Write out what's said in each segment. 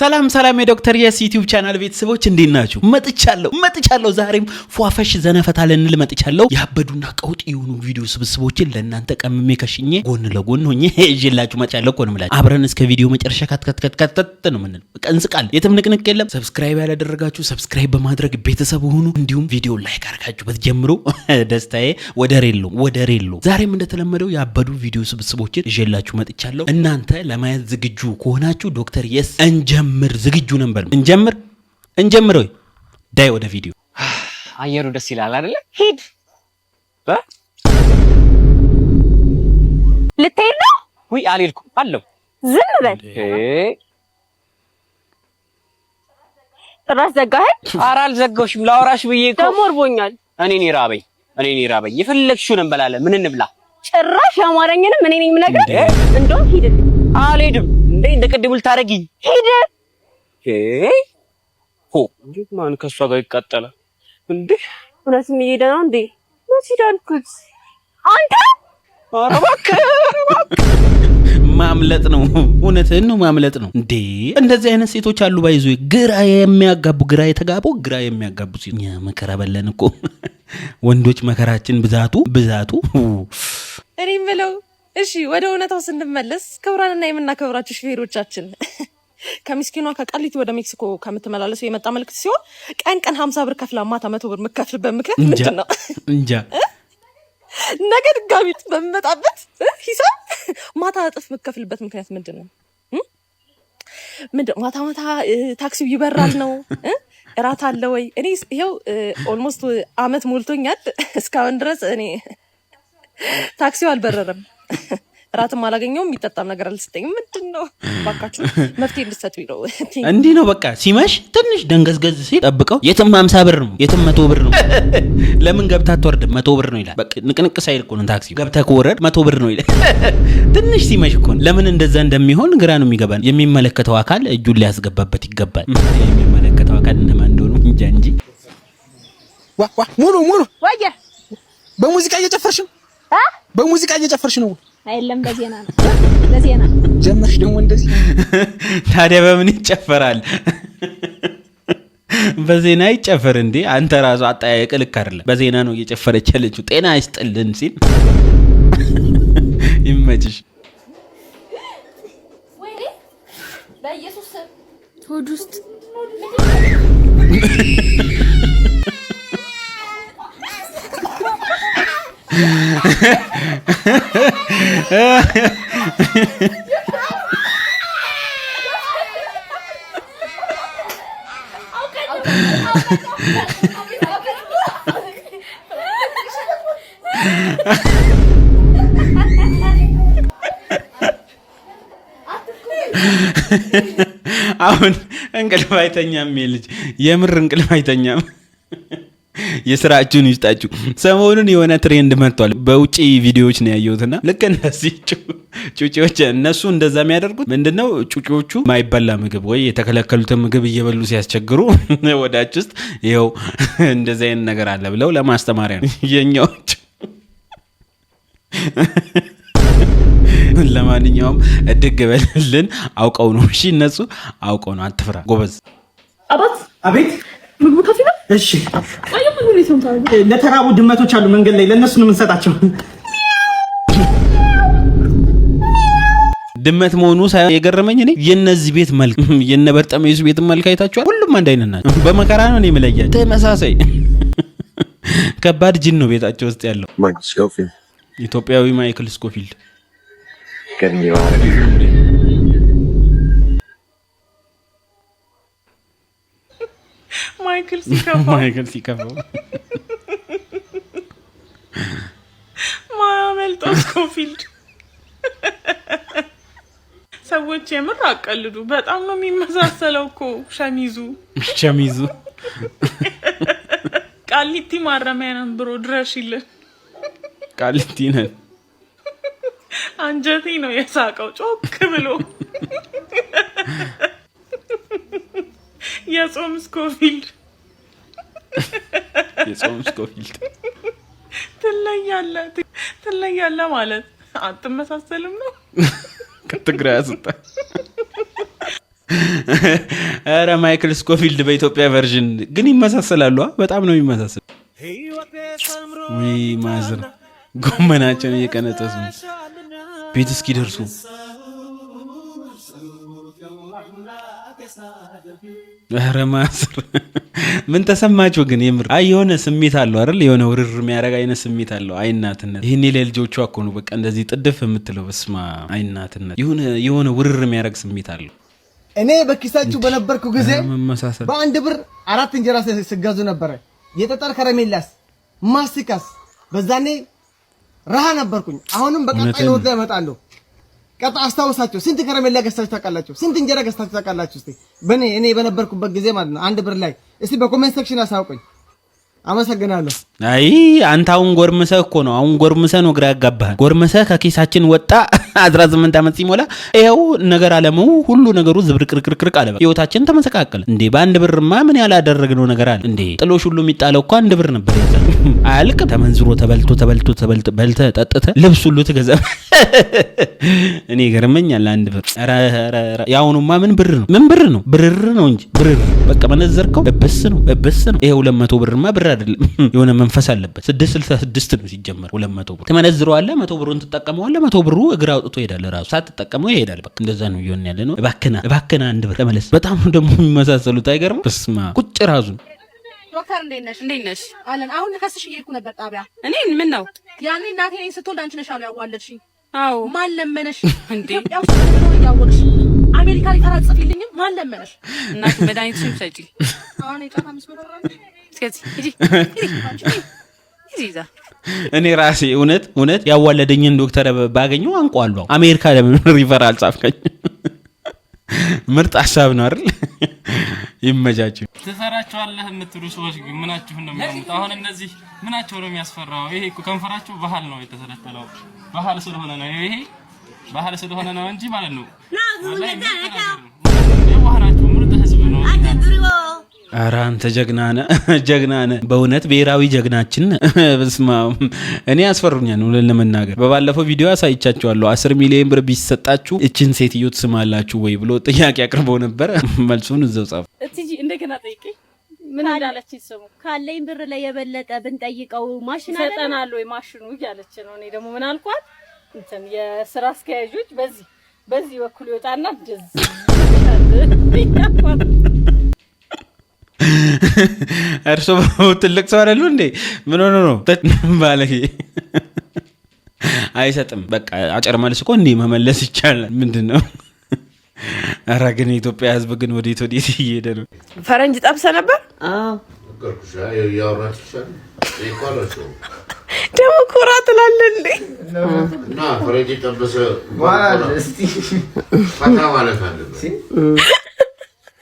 ሰላም የዶክተር የስ ዩቲዩብ ቻናል ቤተሰቦች እንዴት ናችሁ? መጥቻለሁ ዛሬም ፏፈሽ ዘነፈታ ለንል መጥቻለሁ። ያበዱና ቀውጥ የሆኑ ቪዲዮ ስብስቦችን ለእናንተ ቀምሜ ከሽኜ ጎን ለጎን ሆኜ እጄላችሁ መጥቻለሁ እኮ ነው የምላችሁ። አብረን እስከ ቪዲዮ መጨረሻ ከትከትከት ነው የምንለው። ቀንስቃል የትም ንቅንቅ የለም። ሰብስክራይብ ያላደረጋችሁ ሰብስክራይብ በማድረግ ቤተሰብ ሁኑ። እንዲሁም ቪዲዮ ላይክ አድርጋችሁ በትጀምሩ ደስታዬ ወደር የለውም። ዛሬም እንደተለመደው ያበዱ ቪዲዮ ስብስቦችን እጄላችሁ መጥቻለሁ። እናንተ ለማየት ዝግጁ ከሆናችሁ ዶክተር የስ እንጀምር ዝግጁ ነን በሉ። እንጀምር ወይ ዳይ ወደ ቪዲዮ። አየሩ ደስ ይላል አይደለ? ሂድ ልትሄድ ነው? ወይ አልሄድኩም አለው። ዝም በል። ራስ ዘጋኸኝ? ኧረ አልዘጋሁሽም፣ ላወራሽ ብዬ እኮ። ደሞ እርቦኛል። እኔ ራበኝ። የፈለግሽውን እንበላለን። ምን እንብላ? ጭራሽ አማረኝንም እኔ ነኝ የምነግርህ። እንደውም ሂድ። አልሄድም። እንደ ቅድሙ ልታረጊ? ሂድ። እንዴት ማን ከሷ ጋር ይቃጠላል እንዴ? እውነትም እየሄደ ነው እንዴ? ሲዳልኩት አንተ ኧረ እባክህ ማምለጥ ነው። እውነትህን ነው፣ ማምለጥ ነው እንዴ? እንደዚህ አይነት ሴቶች አሉ ባይዙ ግራ የተጋቡ ሴት። መከራ በለን እኮ ወንዶች መከራችን ብዛቱ እኔ ምለው። እሺ ወደ እውነታው ስንመለስ ክብራንና የምናከብራችሁ ሹፌሮቻችን ከሚስኪኗ ከቃሊቲ ወደ ሜክሲኮ ከምትመላለሱ የመጣ መልክት ሲሆን ቀን 50 ብር ከፍላ ማታ 100 ብር የምትከፍልበት ምክንያት ምንድን ነው? እንጃ። ነገ ድጋሚ በሚመጣበት ሂሳብ ማታ እጥፍ የምትከፍልበት ምክንያት ምንድን ነው? ማታ ታክሲው ይበራል ነው? እራት አለ ወይ? እኔ ይኸው ኦልሞስት አመት ሞልቶኛል። እስካሁን ድረስ እኔ ታክሲው አልበረረም። እራትም አላገኘውም። የሚጠጣም ነገር አልሰጠኝም። ምንድን ነው? እባካችሁ መፍትሄ እንድትሰጡኝ ነው። እንዲህ ነው በቃ። ሲመሽ ትንሽ ደንገዝገዝ ሲል ጠብቀው የትም 50 ብር ነው የትም 100 ብር ነው። ለምን ገብታ አትወርድም? 100 ብር ነው ይላል። በቃ ንቅንቅ ሳይል እኮ ነው ታክሲው። ገብታ ከወረድ 100 ብር ነው ይላል። ትንሽ ሲመሽ እኮ ነው። ለምን እንደዛ እንደሚሆን ግራ ነው የሚገባን። የሚመለከተው አካል እጁን ሊያስገባበት ይገባል። የሚመለከተው አካል እንደማን እንደሆነ እንጂ ሙሉ ወየ በሙዚቃ እየጨፈርሽ ነው? አይደለም፣ በዜና ጀመርሽ ደግሞ እንደዚህ። ታዲያ በምን ይጨፈራል? በዜና ይጨፈር እንዴ? አንተ ራሱ አጣያየቅ ልክ አይደለም። በዜና ነው እየጨፈረች ያለችው። ጤና ይስጥልን ሲል ይመችሽ። ወይኔ በኢየሱስ ሆድ ውስጥ አሁን እንቅልፍ አይተኛም። ልጅ የምር እንቅልፍ አይተኛም። የስራችሁን ይስጣችሁ። ሰሞኑን የሆነ ትሬንድ መጥቷል። በውጪ ቪዲዮዎች ነው ያየሁትና ልክ እነዚህ ጩጪዎች እነሱ እንደዛ የሚያደርጉት ምንድነው? ጩጪዎቹ ማይበላ ምግብ ወይ የተከለከሉትን ምግብ እየበሉ ሲያስቸግሩ ወዳጅ ውስጥ ይኸው እንደዚህ አይነት ነገር አለ ብለው ለማስተማሪያ ነው። የኛዎች ለማንኛውም እድግ በልልን። አውቀው ነው። እሺ እነሱ አውቀው ነው። አትፍራ ጎበዝ። አቤት ምግቡ ካፌ ነው። እሺ ለተራቡ ድመቶች አሉ መንገድ ላይ፣ ለእነሱ ነው የምንሰጣቸው። ድመት መሆኑ ሳይሆን የገረመኝ እኔ የነዚህ ቤት መልክ የነበርጠመዩስ ቤት መልክ አይታችኋል? ሁሉም አንድ አይነት ናቸው። በመከራ ነው እኔ የምለያቸው። ተመሳሳይ ከባድ ጅን ነው ቤታቸው ውስጥ ያለው። ኢትዮጵያዊ ማይክል ስኮፊልድ ማይክል ሲከፋው ማያመልጠው ስኮፊልድ። ሰዎች የምር አቀልዱ። በጣም ነው የሚመሳሰለው እኮ ሸሚዙ። ቃሊቲ ማረሚያ ነን ብሮ ድረሽልን። ቃሊቲ ነን። አንጀቴ ነው የሳቀው ጮክ ብሎ። የጾም ስኮፊልድ ትለያለህ ማለት አትመሳሰልም ነው። ከትግራይ አስወጣ። ኧረ ማይክል ስኮፊልድ በኢትዮጵያ ቨርዥን ግን ይመሳሰላሉ። በጣም ነው የሚመሳሰሉ። ወይ ማዘር ጎመናቸውን እየቀነጠሱ ቤት እስኪደርሱ ኧረ ማዘር ምን ተሰማችሁ ግን? የምር አይ የሆነ ስሜት አለው አይደል? የሆነ ውርር የሚያደርግ አይነት ስሜት አለው። አይናትነት ይሄኔ ለልጆቿ እኮ ነው በቃ እንደዚህ ጥድፍ የምትለው። በስማ አይናትነት የሆነ ውርር የሚያደርግ ስሜት አለው። እኔ በኪሳችሁ በነበርኩ ጊዜ በአንድ ብር 4 እንጀራ ስገዙ ነበረ። የጠጠር ከረሜላስ ማስቲካስ በዛኔ ረሃ ነበርኩኝ። አሁንም በቀጣይ ነው እመጣለሁ። ቀጣ አስታውሳችሁ ስንት ከረሜላ ገዝታችሁ ታውቃላችሁ? ስንት እንጀራ ገዝታችሁ ታውቃላችሁ? እስቲ እኔ በነበርኩበት ጊዜ ማለት ነው 1 ብር ላይ እስቲ በኮሜንት ሴክሽን አሳውቁኝ። አመሰግናለሁ። አይ አንተ አሁን ጎርምሰህ እኮ ነው። አሁን ጎርምሰህ ነው ግራ ያጋባህ። ጎርምሰህ ከኪሳችን ወጣ 18 ዓመት ሲሞላ ይኸው ነገር አለሙ ሁሉ ነገሩ ዝብርቅርቅርቅ አለ። ህይወታችን ተመሰቃቀለ እንዴ። በአንድ ብርማ ምን ያላደረግነው ነገር አለ እንዴ? ጥሎሽ ሁሉ የሚጣለው እኮ 1 ብር ነበር። አያልቅም። ተመንዝሮ ተበልቶ በልተ ጠጥተ ልብስ ሁሉ ትገዛ። እኔ ገርመኛል 1 ብር። ኧረ ያውኑማ ምን ብር ነው? ምን ብር ነው? ብርር ነው እንጂ ብርር በቃ መነዘርከው እብስ ነው። ይሄ 200 ብርማ ብር አይደለም። የሆነ መንፈስ አለበት። 666 ነው ሲጀመር 200 ብር ትመነዝረዋለህ። 100 ብሩን ትጠቀመዋለህ። 100 ብሩ እግር አውጥቶ ይሄዳል። ራሱ ሳትጠቀመው ይሄዳል። በቃ እንደዛ ነው እየሆነ ያለ ነው። እባክና 1 ብር ተመለስ። በጣም ደግሞ የሚመሳሰሉት አይገርም? በስማ ቁጭ ራሱ ዶክተር እንዴት ነሽ? አለን አሁን ከስሽ እየሄድኩ ነበር ጣቢያ። እኔ ምን ነው ያኔ እናቴ ነኝ ስትወልድ አንቺ ነሽ አሉ ያዋለድሽኝ። አዎ ማን ለመነሽ እንዴ? ኢትዮጵያ ውስጥ ነው ያወቅሽ። አሜሪካ ላይ ተራጽፊልኝም ማን ለመነሽ? እናት መድኃኒትሽን ሰጪ። አሁን የጫታ መስመራራን እኔ ራሴ እውነት ያዋለደኝን ዶክተር ባገኘው አንቋለሁ። አሜሪካ ለምን ሪፈራል ጻፍከኝ? ምርጥ ሐሳብ ነው አይደል? ይመጃችሁ። ትፈራቸዋለህ የምትሉ ሰዎች ግን ምናችሁ ነው የሚያሙት? አሁን እነዚህ ምናቸው ነው የሚያስፈራው? ይሄ እኮ ከንፈራቸው ባህል ነው የተሰለጠለው። ባህል ስለሆነ ነው ይሄ ባህል ስለሆነ ነው እንጂ ማለት ነው። የዋህናቸው ምርጥ ህዝብ ነው። ኧረ አንተ ጀግናነ በእውነት ብሔራዊ ጀግናችን። በስማ እኔ ያስፈሩኛል ለመናገር። በባለፈው ቪዲዮ አሳይቻችኋለሁ። 10 ሚሊዮን ብር ቢሰጣችሁ እችን ሴትዮ ትስማላችሁ ወይ ብሎ ጥያቄ አቅርበው ነበር። መልሱን እዛው ጻፉ። እትጂ እንደገና ጠይቄ ምን እንዳለች ይሰሙ። ካለኝ ብር ላይ የበለጠ ብንጠይቀው ማሽን ሰጠናል ወይ ማሽኑ እያለች ነው። እኔ ደግሞ ምን አልኳት? እንትን የስራ አስኪያጆች በዚህ በኩል ይወጣና እንደዚህ እርሶ ትልቅ ሰው አይደሉ እንዴ? ምን ሆኖ ነው ባለጌ? አይሰጥም። በቃ አጭር መልስ እኮ እንዲህ መመለስ ይቻላል። ምንድነው? ኧረ ግን የኢትዮጵያ ሕዝብ ግን ወዴት እየሄደ ነው? ፈረንጅ ጠብሰ ነበር። አዎ ደግሞ ኩራ ትላለህ እንዴ? እና ፈረንጅ ጠብሰ ማለት እስቲ ፈታ ማለት አለበት።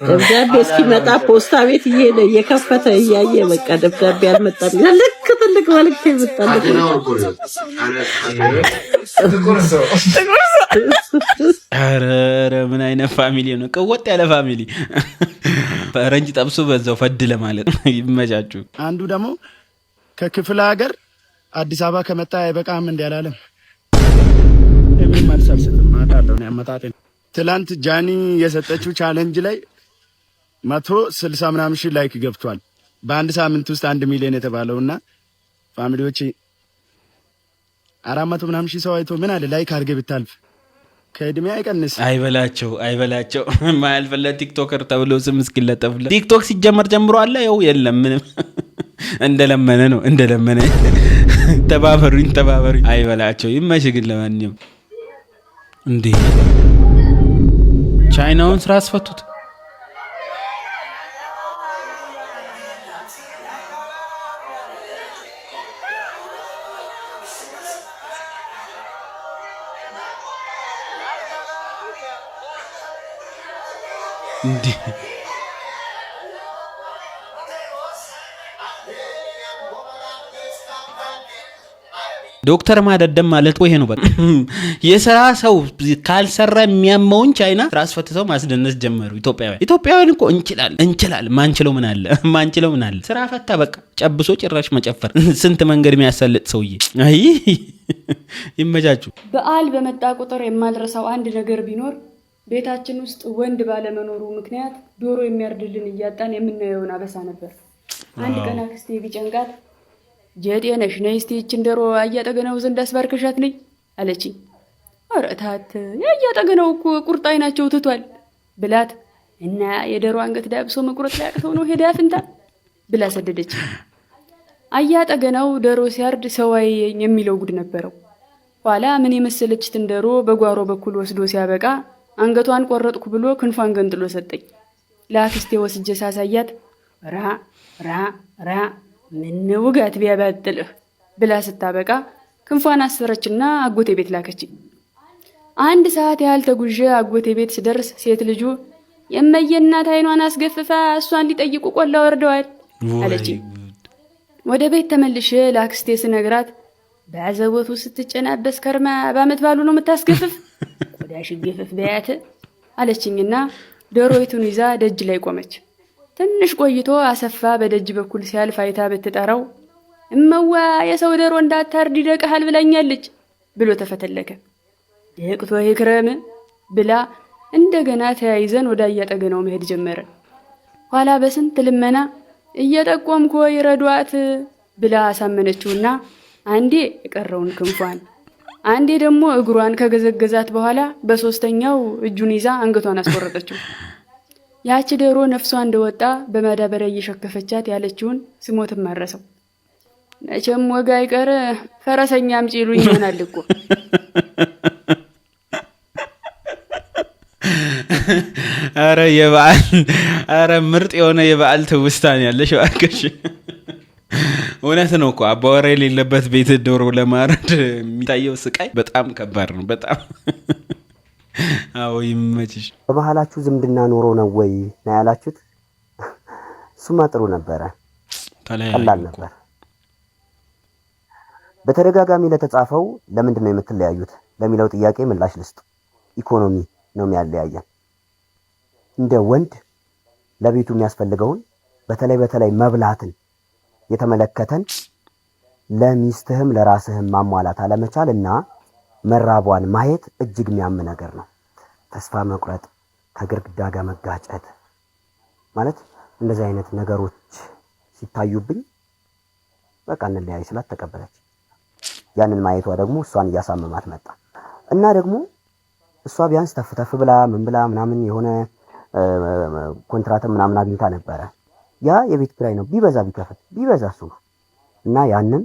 ደብዳቤ እስኪመጣ ፖስታ ቤት እየሄደ እየከፈተ እያየ በቃ ደብዳቤ አልመጣም። ልክ ትልቅ መልዕክት ይመጣል። ኧረ ምን አይነት ፋሚሊ ነው? ቀወጥ ያለ ፋሚሊ። ፈረንጅ ጠብሶ በዛው ፈድ ለማለት ይመቻችሁ። አንዱ ደግሞ ከክፍለ ሀገር አዲስ አበባ ከመጣ አይበቃም እንዴ አላለም? እኔ መልስ አልሰጥም። አውቃለሁ ነው ያመጣጤ። ትላንት ጃኒ የሰጠችው ቻሌንጅ ላይ 160 ምናምን ሺህ ላይክ ገብቷል። በአንድ ሳምንት ውስጥ 1 ሚሊዮን የተባለውና ፋሚሊዎች 400 ምናምን ሺህ ሰው አይቶ ምን አለ ላይክ አድርገህ ብታልፍ ከእድሜ አይቀንስ። አይበላቸው ማያልፈለት ቲክቶከር ተብሎ ስም እስኪለጠፍለት ቲክቶክ ሲጀመር ጀምሮ አለ። ያው የለም ምንም እንደለመነ ነው እንደለመነ። ተባበሩኝ አይበላቸው። ይመሽ ግን ለማንኛውም እንዴ ቻይናውን ስራ አስፈቱት። እንዴ ዶክተር ማደደም ማለት ይሄ ነው። በቃ የሥራ ሰው ካልሰራ የሚያመውን ቻይና ስራ አስፈትተው ማስደነስ ጀመሩ። ኢትዮጵያውያን እኮ እንችላለን። ማንችለው ምን አለ? ስራ ፈታ በቃ ጨብሶ ጭራሽ መጨፈር። ስንት መንገድ የሚያሳልጥ ሰውዬ። አይ ይመቻችሁ። በዓል በመጣ ቁጥር የማልረሳው አንድ ነገር ቢኖር ቤታችን ውስጥ ወንድ ባለመኖሩ ምክንያት ዶሮ የሚያርድልን እያጣን የምናየውን አበሳ ነበር። አንድ ቀን አክስቴ ቢጨንቃት ጀጤ ነሽ ነይ እስቲ ይህችን ዶሮ አያጠገነው ዘንድ አስባርከሻት ነይ አለችኝ። ኧረ ታት ያያጠገነው እኮ ቁርጥ አይናቸው ትቷል ብላት እና የዶሮ አንገት ዳብሶ መቁረጥ ያቅተው ነው ሄዳ ፍንታ ብላ ሰደደች። አያጠገነው ዶሮ ሲያርድ ሰዋይ የሚለው ጉድ ነበረው። ኋላ ምን የመሰለችትን ዶሮ በጓሮ በኩል ወስዶ ሲያበቃ አንገቷን ቆረጥኩ ብሎ ክንፏን ገንጥሎ ሰጠኝ። ለአክስቴ ወስጄ ሳሳያት ራ ራ ራ ምን ውጋት ቢያባጥልህ ብላ ስታበቃ ክንፏን አሰረችና አጎቴ ቤት ላከችኝ። አንድ ሰዓት ያህል ተጉዤ አጎቴ ቤት ስደርስ ሴት ልጁ የመየናት አይኗን አስገፍፋ እሷን ሊጠይቁ ቆላ ወርደዋል አለችኝ። ወደ ቤት ተመልሼ ለአክስቴ ስነግራት በአዘቦቱ ስትጨናበስ ከርማ በአመት ባሉ ነው የምታስገፍፍ ቆዳሽ ገፈፍ በያት አለችኝና ዶሮይቱን ይዛ ደጅ ላይ ቆመች። ትንሽ ቆይቶ አሰፋ በደጅ በኩል ሲያልፍ አይታ ብትጠራው እመዋ የሰው ዶሮ እንዳታርድ ይደቀሃል ብላኛለች ብሎ ተፈተለከ። ደቅቶ ይክረም ብላ እንደገና ተያይዘን ወደ አያጠገነው መሄድ ጀመረ። ኋላ በስንት ልመና እየጠቆምኩ ይረዷት ብላ አሳመነችውና አንዴ የቀረውን ክንፏን አንዴ ደግሞ እግሯን ከገዘገዛት በኋላ በሶስተኛው እጁን ይዛ አንገቷን አስቆረጠችው። ያቺ ዶሮ ነፍሷ እንደወጣ በማዳበሪያ እየሸከፈቻት ያለችውን ስሞትም ማረሰው። መቼም ወጋ አይቀር ፈረሰኛ አምጪ ይሉኝ ይሆናል እኮ። አረ ምርጥ የሆነ የበዓል ትውስታን ያለሽ እባክሽ። እውነት ነው እኮ አባወራ የሌለበት ቤት ዶሮ ለማረድ የሚታየው ስቃይ በጣም ከባድ ነው። በጣም አዎ ይመችሽ። በባህላችሁ ዝምድና ኖሮ ነው ወይ ነው ያላችሁት? እሱማ ጥሩ ነበረ፣ ቀላል ነበር። በተደጋጋሚ ለተጻፈው ለምንድን ነው የምትለያዩት ለሚለው ጥያቄ ምላሽ ልስጥ። ኢኮኖሚ ነው የሚያለያየን። እንደ ወንድ ለቤቱ የሚያስፈልገውን በተለይ መብላትን የተመለከተን ለሚስትህም ለራስህም ማሟላት አለመቻል እና መራቧን ማየት እጅግ የሚያም ነገር ነው። ተስፋ መቁረጥ፣ ከግድግዳ ጋር መጋጨት ማለት እንደዚህ አይነት ነገሮች ሲታዩብኝ በቃ እንለያይ ስላት ተቀበለች። ያንን ማየቷ ደግሞ እሷን እያሳመማት መጣ እና ደግሞ እሷ ቢያንስ ተፍተፍ ብላ ምን ብላ ምናምን የሆነ ኮንትራት ምናምን አግኝታ ነበረ። ያ የቤት ኪራይ ነው ቢበዛ እሱ እና ያንን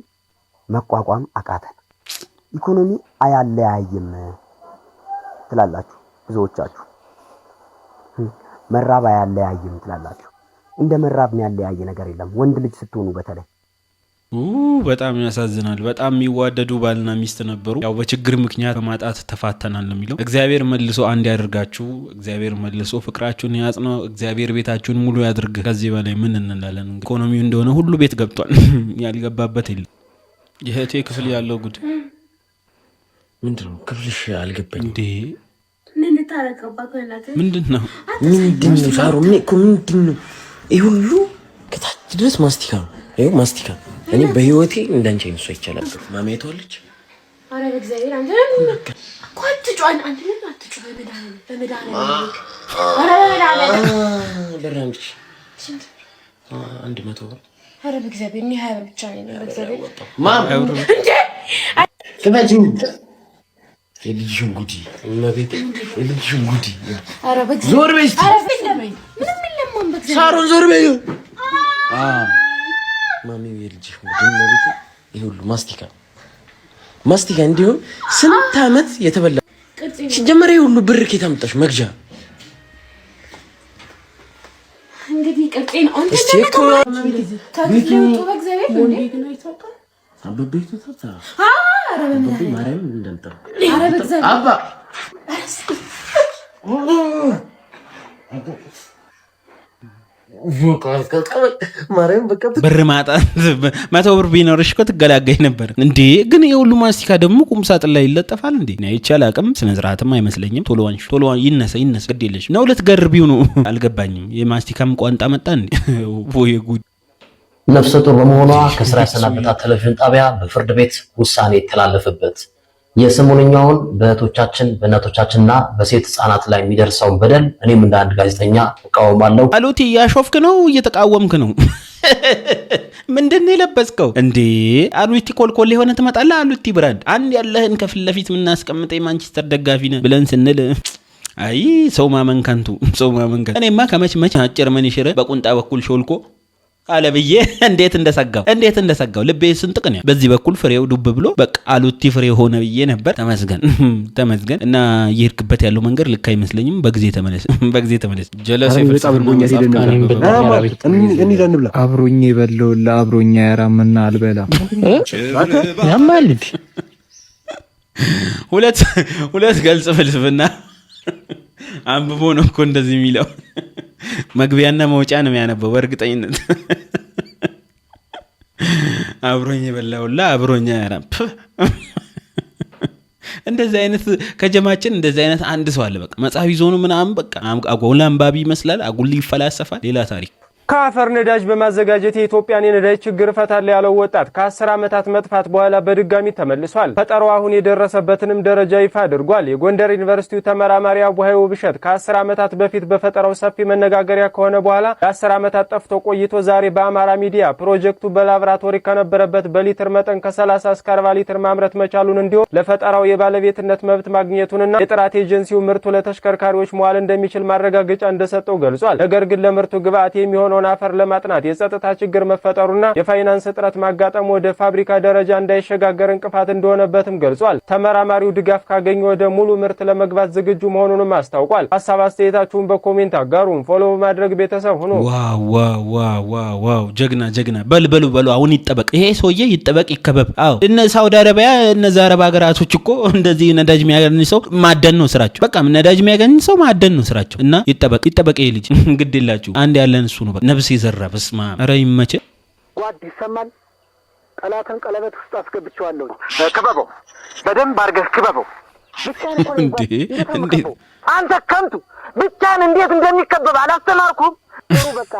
መቋቋም አቃተን። ኢኮኖሚ አያለያይም ትላላችሁ ብዙዎቻችሁ፣ መራብ አያለያይም ትላላችሁ። እንደ መራብ የሚያለያይ ነገር የለም። ወንድ ልጅ ስትሆኑ በተለይ በጣም ያሳዝናል። በጣም የሚዋደዱ ባልና ሚስት ነበሩ። ያው በችግር ምክንያት በማጣት ተፋተናል ነው የሚለው። እግዚአብሔር መልሶ አንድ ያደርጋችሁ። እግዚአብሔር መልሶ ፍቅራችሁን ያጽናው። እግዚአብሔር ቤታችሁን ሙሉ ያድርግ። ከዚህ በላይ ምን እንላለን? ኢኮኖሚው እንደሆነ ሁሉ ቤት ገብቷል። ያልገባበት የለም። የእህቴ ክፍል ያለው ጉድ ምንድነው? ክፍልሽ አልገባኝ እንዴ? ምን ታረቀባ ከላተ ምንድነው? ሳሩ ምንድነው? ይሄ ሁሉ ከታች ድረስ ማስቲካ ነው። ይሄው ማስቲካ እኔ በህይወቴ እንዳንቺ አይነሱ ይቻላል። ማሜቷለች። አረ በእግዚአብሔር አንተ ቆጥ ጫን አንተ ምን አትጫን በመዳን አረ በራንች ስንት 100 ብር። አረ በእግዚአብሔር እኔ 20 ብር ብቻ ነኝ። በእግዚአብሔር ማም እንዴ ከመጂው የልጅሽን ጉዲ እናቤት የልጅሽን ጉዲ። አረ በእግዚአብሔር ዞር በይ። አረ ፍለመኝ ምንም የለም በእግዚአብሔር ሳሮን ዞር በይ። ማሚ የልጅሽ ጉዲ እናቤት ይሄ ሁሉ ማስቲካ እንዲሁም ስንት አመት የተበላ ሲጀመር ይሄ ሁሉ ብር ከየት አመጣሽ መግዣ? እንግዲህ ቅርጤን አንተ እስቲኮ ታክሲው በእግዚአብሔር ወንዴት ነው ይታወቃል። አበቤቱ ታታ አረ በእግዚአብሔር ማርያም እንደምጠራ አረ በእግዚአብሔር አባ ብር ማጣት 100 ብር ቢኖርሽ እኮ ትገላገኝ ነበር እንዴ። ግን የሁሉ ማስቲካ ደግሞ ቁም ሳጥን ላይ ይለጠፋል እንዴ? ነው ይቻል አቅም ስነ ስርዓትም አይመስለኝም። ቶሎ ይነሳ ግድ የለሽ ነው። ልትገርቢው ነው አልገባኝም። የማስቲካም ቋንጣ መጣ እንዴ? ወይ ጉድ። ነፍሰ ጡር በመሆኗ ከስራ ያሰናበታት ቴሌቪዥን ጣቢያ በፍርድ ቤት ውሳኔ የተላለፈበት የሰሞንኛውን በእህቶቻችን በእናቶቻችንና በሴት ህጻናት ላይ የሚደርሰውን በደል እኔም እንደ አንድ ጋዜጠኛ እቃወማለሁ። አሉቲ እያሾፍክ ነው እየተቃወምክ ነው? ምንድን ነው የለበስከው እንዴ? አሉቲ ኮልኮል የሆነ ትመጣለህ። አሉቲ ብራንድ አንድ ያለህን ከፊት ለፊት የምናስቀምጠ የማንቸስተር ደጋፊ ነህ ብለን ስንል አይ ሰው ማመን ከንቱ፣ ሰው ማመን ከንቱ። እኔማ ከመች አጭር ምን ይሽር በቁንጣ በኩል ሾልኮ አለ ብዬ እንዴት እንደሰጋው ልቤ ስንጥቅ ነው። በዚህ በኩል ፍሬው ዱብ ብሎ በቃ አሉቲ ፍሬ ሆነ ብዬ ነበር። ተመስገን እና እየሄድክበት ያለው መንገድ ልክ አይመስለኝም። በጊዜ ተመለስ። ጀለስ አብሮኝ የበለውላ አብሮኛ ያራምና አልበላም ያማል። ሁለት ገልጽ ፍልስፍና አንብቦ ነው እኮ እንደዚህ የሚለው። መግቢያና መውጫ ነው የሚያነበው በእርግጠኝነት። አብሮኝ የበላውላ አብሮኛ ያራም። እንደዚህ አይነት ከጀማችን እንደዚህ አይነት አንድ ሰው አለ። በቃ መጽሐፍ ይዞ ነው ምናምን በቃ አጉል አንባቢ ይመስላል። አጉል ይፈላሰፋል። ሌላ ታሪክ። ከአፈር ነዳጅ በማዘጋጀት የኢትዮጵያን የነዳጅ ችግር ፈታል ያለው ወጣት ከ10 ዓመታት መጥፋት በኋላ በድጋሚ ተመልሷል። ፈጠራው አሁን የደረሰበትንም ደረጃ ይፋ አድርጓል። የጎንደር ዩኒቨርሲቲው ተመራማሪ አቡሃይ ውብሸት ከ10 ዓመታት በፊት በፈጠራው ሰፊ መነጋገሪያ ከሆነ በኋላ ለ10 ዓመታት ጠፍቶ ቆይቶ ዛሬ በአማራ ሚዲያ ፕሮጀክቱ በላብራቶሪ ከነበረበት በሊትር መጠን ከ30 እስከ 40 ሊትር ማምረት መቻሉን እንዲሁም ለፈጠራው የባለቤትነት መብት ማግኘቱንና የጥራት ኤጀንሲው ምርቱ ለተሽከርካሪዎች መዋል እንደሚችል ማረጋገጫ እንደሰጠው ገልጿል። ነገር ግን ለምርቱ ግብአት የሚሆነውን አፈር ለማጥናት የጸጥታ ችግር መፈጠሩና የፋይናንስ እጥረት ማጋጠሙ ወደ ፋብሪካ ደረጃ እንዳይሸጋገር እንቅፋት እንደሆነበትም ገልጿል። ተመራማሪው ድጋፍ ካገኘ ወደ ሙሉ ምርት ለመግባት ዝግጁ መሆኑንም አስታውቋል። ሀሳብ አስተያየታችሁን በኮሜንት አጋሩን። ፎሎ በማድረግ ቤተሰብ ሁኑ። ዋው ጀግና በሉ አሁን ይጠበቅ፣ ይሄ ሰውዬ ይጠበቅ ይከበብ። አዎ እነ ሳውዲ አረቢያ እነዛ አረብ ሀገራቶች እኮ እንደዚህ ነዳጅ የሚያገኝ ሰው ማደን ነው ስራቸው። በቃ ነዳጅ የሚያገኝ ሰው ማደን ነው ስራቸው እና ይጠበቅ ይሄ ልጅ። ግድ የላችሁ አንድ ያለን እሱ ነው። ነብስ ይዘራ በስማ ኧረ ይመቸ ጓድ ይሰማል። ጠላትን ቀለበት ውስጥ አስገብቼዋለሁ። ክበበው፣ በደንብ አድርገህ ክበበው። ብቻህን እንዴት አንተ ከንቱ ብቻህን እንዴት እንደሚከበብ አላስተማርኩም? ጥሩ በቃ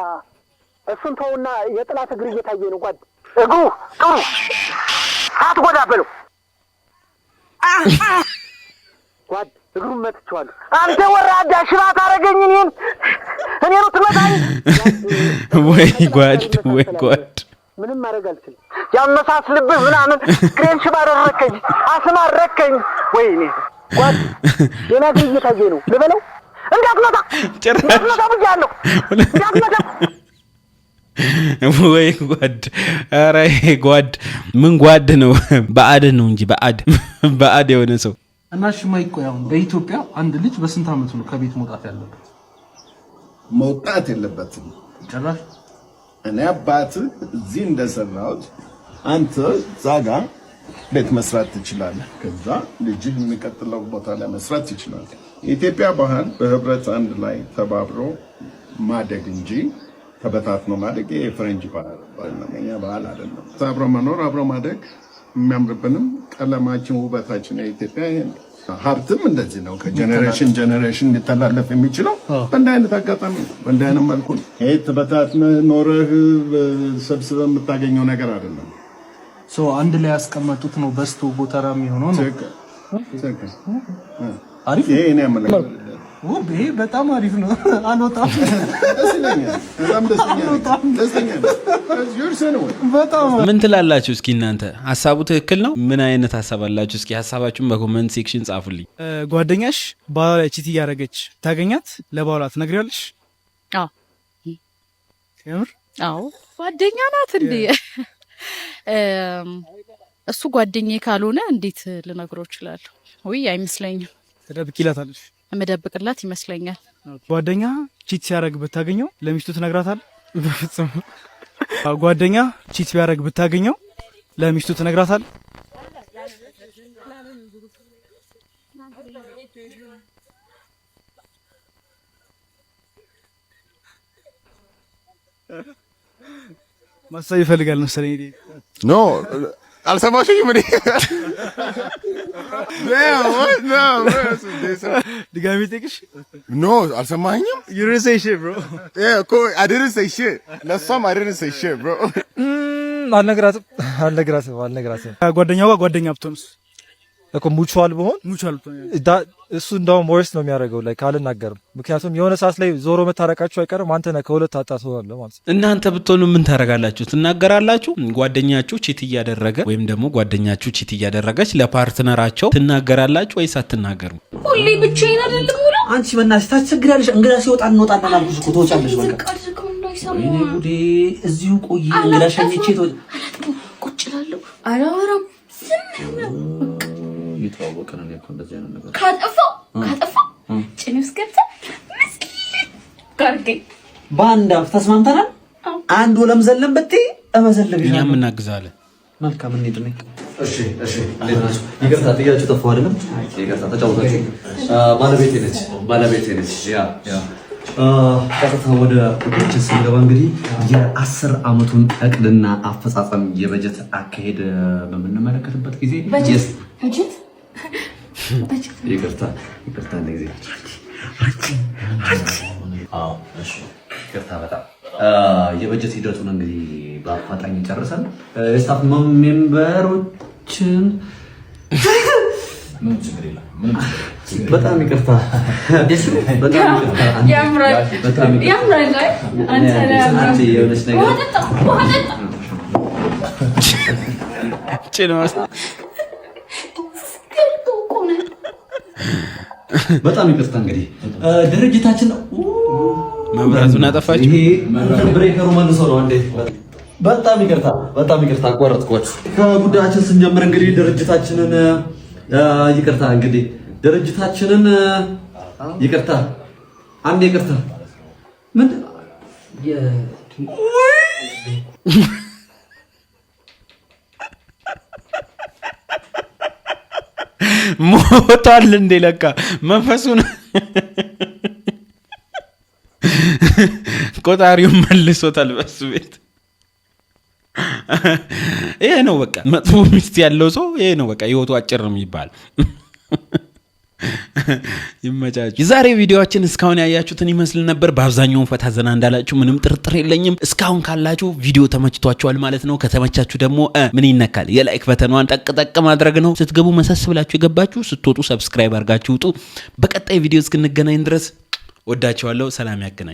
እሱን ተውና የጠላት እግር እየታየ ነው። ጓድ እግሩ ጥሩ አትጎዳ በለው። ጓድ እግሩን መትቼዋለሁ። አንተ ወራዳ ሽባ ታረገኝ እኔ ነው ትመታኝ? ወይ ጓድ ምንም ማድረግ አልችልም። ያመሳስልብህ ምናምን ግሬን ሽባ አደረከኝ፣ አስማረከኝ። ወይኔ ጓድ የና እግር እየታየ ነው። ልበለው እንዳትመታ ብያለሁ። እንዳትመታ ወይ ጓድ። ኧረ ጓድ ምን ጓድ ነው? በአድ ነው እንጂ በአድ የሆነ ሰው እና ሽማይቆያው በኢትዮጵያ አንድ ልጅ በስንት አመቱ ነው ከቤት መውጣት ያለበት? መውጣት የለበትም ጭራሽ። እኔ አባት እዚህ እንደሰራሁት አንተ ዛጋ ቤት መስራት ትችላለህ። ከዛ ልጅህ የሚቀጥለው ቦታ ላይ መስራት ይችላል። የኢትዮጵያ ባህል በህብረት አንድ ላይ ተባብሮ ማደግ እንጂ ተበታትኖ ማደግ የፈረንጅ ባህል ነው፣ የኛ ባህል አይደለም። አብሮ መኖር አብሮ ማደግ የሚያምርብንም ቀለማችን ውበታችን የኢትዮጵያ ሀብትም እንደዚህ ነው። ከጀኔሬሽን ጀኔሬሽን ሊተላለፍ የሚችለው በእንዲህ አይነት አጋጣሚ በእንዲህ አይነት መልኩ ነው። ይሄ ተበታትነህ ኖረህ ሰብስበህ የምታገኘው ነገር አይደለም። አንድ ላይ ያስቀመጡት ነው በስቶ ጎተራ የሚሆነው ነው። አሪፍ ይሄ እኔ አመለካከት ይሄ በጣም አሪፍ ነው። አልወጣም ምን ትላላችሁ? እስኪ እናንተ ሀሳቡ ትክክል ነው? ምን አይነት ሀሳብ አላችሁ? እስኪ ሀሳባችሁን በኮመንት ሴክሽን ጻፉልኝ። ጓደኛሽ ባሏ ላይ ቺት እያደረገች ታገኛት፣ ለባሏ ትነግሪያለሽ? አዎ የምር? አዎ ጓደኛ ናት እንዴ? እሱ ጓደኛዬ ካልሆነ እንዴት ልነግረው እችላለሁ? ወይ አይመስለኝም። ትደብቂላታለሽ? መደብቅላት ይመስለኛል። ጓደኛ ቺት ሲያደርግ ብታገኘው ለሚስቱ ትነግራታለህ? በፍጹም። ጓደኛ ቺት ቢያደርግ ብታገኘው ለሚስቱ ትነግራታለህ? ማሳይ ይፈልጋል መሰለኝ። ኖ አልሰማሽኝም? ምን ድጋሚ ጠይቅሽ? ኖ አልሰማኝም? You didn't say shit, bro. Yeah, cool. I didn't say shit. ለሷም I didn't say shit, bro. አልነግራትም። ጓደኛው ጋር ጓደኛ ብትሆንስ? እኮ ሙቹዋል በሆን እሱ እንደውም ወርስ ነው የሚያደርገው ላይ ካልናገርም። ምክንያቱም የሆነ ሰዓት ላይ ዞሮ መታረቃችሁ አይቀርም። አንተ ነህ ከሁለት አጣሰዋለህ ማለት ነው። እናንተ ብትሆኑ ምን ታረጋላችሁ? ትናገራላችሁ? ጓደኛችሁ ቺት እያደረገ ወይም ደግሞ ጓደኛችሁ ቺት እያደረገች ለፓርትነራቸው ትናገራላችሁ ወይስ አትናገሩም? ሁሌ ብቻዬን አይደለም ብሎ አንቺ በእናትሽ ታስቸግራለሽ። እንግዳ ሲወጣ እንወጣለን አልኩሽ እኮ ትወጫለሽ። በቃ ወይኔ ጉዴ! እዚሁ ቆይ እንግዳ ሸኝቼ ቁጭ እላለሁ። አላወራም ዝም ነው እየተዋወቅን ነው እኮ እንደዚህ አይነት ነገር ካጠፋው ጭኔ ውስጥ ገብተህ ጋርገኝ በአንድ አፍ ተስማምተናል። አንድ ወለም ዘለም ብትይ እመዘልግሻለሁ። እኛም እናግዛለን። መልካም እንሂድ ነኝ። እሺ እንዴት ናችሁ? ይቅርታ ጥያቄው ጠፋው አይደለም? ይቅርታ ተጫውታችሁ። ባለቤቴ ነች። ያ ቀጥታ ወደ ቁጥሮች ስንገባ እንግዲህ የ10 ዓመቱን እቅድና አፈጻጸም የበጀት አካሄድ በምንመለከትበት ጊዜ ይቅርታ እንደዚህ ይቅርታ በጣም የበጀት ሂደቱን እንግዲህ በአፋጣኝ ጨርሰን የስታፍ ሜምበሮችን ምን ችግር የለም። በጣም ይቅርታ በጣም ይቅርታ እንግዲህ ድርጅታችን መብራቱን አጠፋችሁ። ይሄ ብሬከሩ መልሶ ነው እንዴ? በጣም ይቅርታ አቋረጥኳችሁ። ከጉዳያችን ስንጀምር እንግዲህ ድርጅታችንን ይቅርታ አንዴ ይቅርታ ምን ሞቷል እንዴ? ለካ መንፈሱን ቆጣሪውን መልሶታል በሱ ቤት። ይሄ ነው በቃ መጥፎ ሚስት ያለው ሰው ይሄ ነው በቃ ህይወቱ አጭር ነው የሚባል። ይመቻችሁ። የዛሬ ቪዲዮአችን እስካሁን ያያችሁትን ይመስል ነበር። በአብዛኛው ፈታ ዘና እንዳላችሁ ምንም ጥርጥር የለኝም። እስካሁን ካላችሁ ቪዲዮ ተመችቷችኋል ማለት ነው። ከተመቻችሁ ደግሞ ምን ይነካል የላይክ በተኗን ጠቅ ማድረግ ነው። ስትገቡ መሰስ ብላችሁ የገባችሁ ስትወጡ ሰብስክራይብ አድርጋችሁ ውጡ። በቀጣይ ቪዲዮ እስክንገናኝ ድረስ ወዳችኋለሁ። ሰላም ያገናኝ።